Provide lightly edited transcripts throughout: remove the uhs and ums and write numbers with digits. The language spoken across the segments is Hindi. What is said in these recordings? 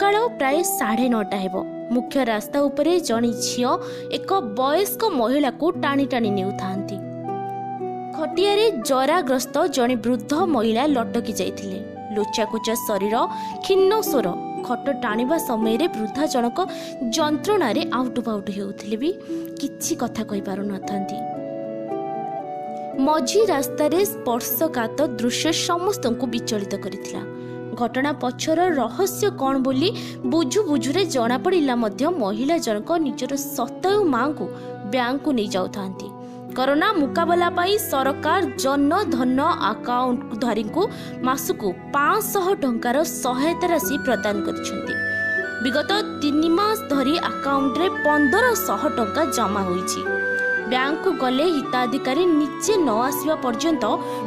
सकाळ प्राय 9:30 हेब मुख्य रास्ता उपरे जणी झियो एक वयस्क महिला को टाणी टाणी नेउथांती। खटियारे जराग्रस्त जणे वृद्ध महिला लटकी जाइथिले। लोचाकोचा शरीर खिन्न स्वर खट टाणिबा समय वृद्धा जनक जंत्रणा आउटु पाउटु हेउथिले भी किछि कथा कहि पारु नथांती। मझी रास्तार स्पर्शकात दृश्य समस्त को विचलित करिथिला। घटना पछर रहस्य कौन बोली बुझु बुझुरे जना पड़िला मध्य महिला जनक निजर सतयु मां को बैंक को नहीं जाउथांती। कोरोना मुकाबला पाई सरकार जन धन अकाउंट धारी को मासकु 500 टंकार सहायता राशि प्रदान करिसेंती। विगत 3 मास धरी अकाउंट रे 1500 टंका जमा होईछि। बैंक को गले हिताधिकारी निचे न आसवा पर्यंत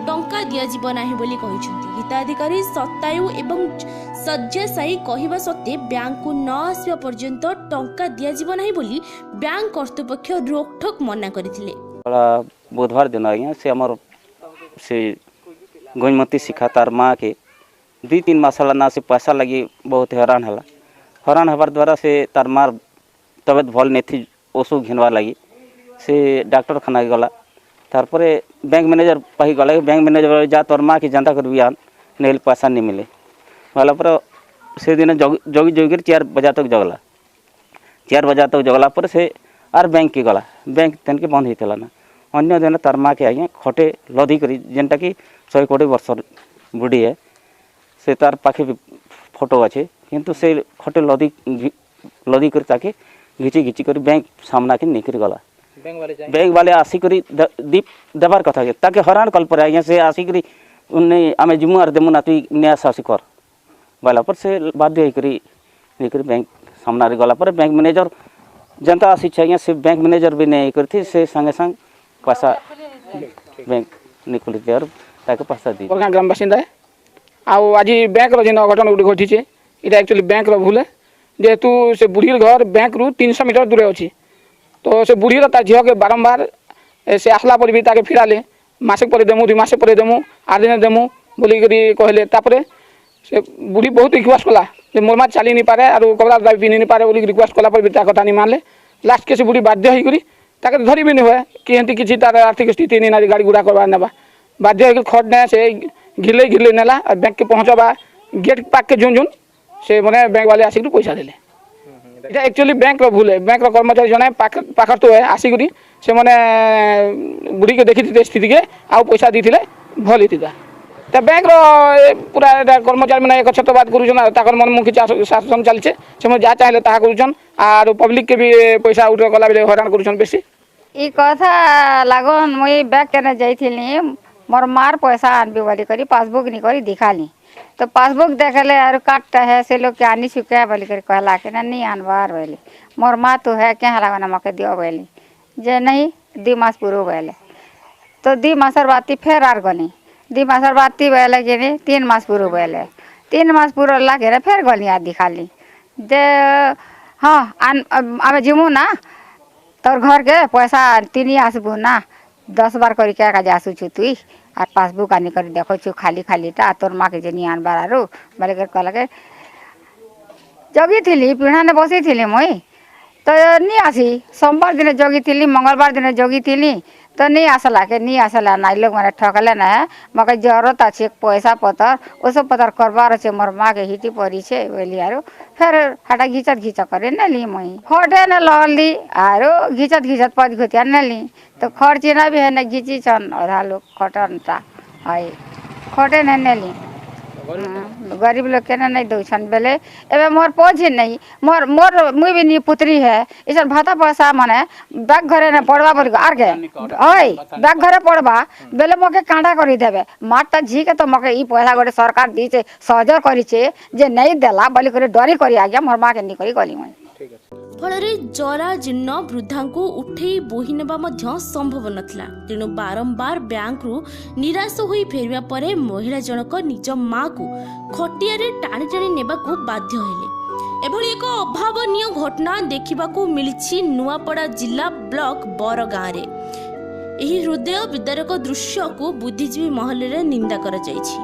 टंका दिया जीव नाही बोली कहिसेंती। हिताधिकारी सतायु एवं शଯ୍ୟାଶାୟୀ कहवा सत्ते बैंक को न आसवा पर्यंत टंका दिया जीव नाही बोली बैंक कर्तृपक्ष रोकठोक मना करथिले। बुधवार दिन आज्ञा से आमर से गईमती शिखा तार माँ के 2-3 मास ना से पैसा लगी बहुत हैरान है। हैरान हबार द्वारा से तार मार तबियत भल नहीं थी ओषु घिनवा लगी से डॉक्टर खाना गला। तारपरे बैंक मैनेजर पाही गला। बैंक मैनेजर जा तोर माँ की जनता कर बिहान नहीं पैसा नहीं मिले वाला पर से दिन जगी जगी 4 बजे तक जगला। 4 बजे तक जगला पर से आर बैंक की गला। बैंक तेन के बंद होता ना अन्य दिन तार माँ के आज्ञा खटे लदी करी जेनटा कि 120 वर्ष बुढ़ी है से तार पाखे भी फोटो अच्छे किंतु से खटे लदी कर ताके घिची घिची कर बैंक सामना के निकल गला। बैंक वाले आसिक देवार कथा के ताके हैरान कल पर आज्ञा से आसिक उन्हें आम जिमु आर देमु ना तुई न्यास आसी कर बाला पर से बाध्य होकर बैंक सामना गला पर बैंक मैनेजर जनता आसी आज्ञा से बैंक मैनेजर भी नहीं करती से संगे संग पैसा बैंक निकलती और ताके पैसा दी। ग्राम बासिंदा है आउ आज बैंक रो जेन अघटन गुटी घटी इटा एक्चुअली बैंक रो भूल है जेहेतु से बुढ़ी घर बैंक रु 300 मीटर दूर अच्छी। तो से बुढ़ी ता झील के बारंबार से आसला पर भी ताके फिराले मासक पर देमु 2 मास पर देमु 8 दिन देमु बोली कहले। तापरे से बुढ़ी बहुत रिक्वेस्ट कला जे मोर मा चली नहीं पारे और कपड़ा भी नहीं पारे बोली रिक्वेस्ट कला पर भी ता कथा नहीं मानले। लास्ट के से बुढ़ी बाध्य होई करी ताके धरी भी नहीं हुए कि एंती किछि तार आर्थिक स्थिति नहीं ना गाड़ी गुड़ा करवा नेबा बाध्य होकर खट ने से घिले नेला और बैंक के पहुँचवा गेट पाक के झुन से मैंने बैंक वाले आसिक पैसा देले। এটা एक्चुअली बैंक रो भूल है। बैंक रो कर्मचारी जने पाखर तो है आसिक से मैंने बुढ़ी के देखी स्थिति के आउ पैसा दी भल होता। तो बैंक रो पूरा कर्मचारी मैंने एक छत बात करुछन ताकर मन मुखी शासन चलছে से जा चाहे ता करुछन और पब्लिक के भी पैसा उठ गला बेले हैरान करुछन बेसी। ई कथा लागन मुई बैंक केने जाइथिली मोर मार पैसा आनबी बोली करी पासबुक नहीं करी दिखाली। तो पासबुक देखले और काटता है से लोग के आनी चुके बोली कर कहला के नहीं आनबार बोली मोर माँ तो है क्या लगाना मके दियो बोली जे नहीं 2 मास पूरा बोले। तो 2 मासर बाती फिर आर गली 2 मासर बाती बोले कि 3 मास पूरा बोले 3 मास पूरा लागे फिर गली आ दिखाली जे हाँ आम जिमु ना तोर घर के पैसा 3 आसबू ना 10 बार करी क्या जासु छु तुई और पासबुक आनी कर देखो छु खाली खाली टा तोर माँ के जनी आन बार बोले कर कहला के जगी थी पीढ़ा ने बसी थी मुई तो नहीं आसी सोमवार दिन जगी थी मंगलवार दिन जगी थी तो नहीं आसला के नहीं आसला ना लोग मैंने ठकले ना है मगर जरूरत अच्छे पैसा पतर वो सब पतर करवार अच्छे मोर माँ के हिटी पड़ी है बोली आरो फिर हटा घिचत करे न ली मुई खटे न लली आरो घिचत पद घुतिया न ली। तो खर्ची ना भी है न घिची छन आधा लोग खटनता है खटे न ली गरीब लोग के नहीं दौन बेले एवं मोर पहुँचे नहीं मोर मुई भी नहीं पुत्री है इस भाता पैसा माने बैग घरे ने पड़वा बोल आर के ओए बैग घरे पड़वा बेले मके कांटा करी देबे मारटा झी के तो मके ई पैसा गोटे सरकार दी छे सहजर करी छे जे नहीं देला बोली करे डरी करी आ गया मोर मां के नहीं करी गली मैं। फल जरा जीर्ण वृद्धा को उठे बोही नेबा मध्य संभव नथिला। तेणु बारंबार बैंक रु निराश होई फेरिया परे महिला जनक निज माँ को खटिया रे टाणी टाणी नेबा को बाध्य हेले। एभली एक अभावनीय घटना देखिबाकू मिलिछि नुआपड़ा जिला ब्लॉक बरगाँ रे। एही हृदय विदारक दृश्य को बुद्धिजीवी महल रे निंदा करा जायछि।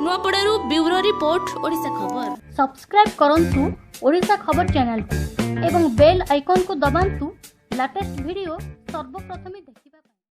नुआपड़ारू ब्यूरो रिपोर्ट ओडिशा खबर। सब्सक्राइब करंतु ओडिशा खबर चैनल को एवं बेल आइकन को दबांतु लेटेस्ट वीडियो सर्वप्रथम देखिए।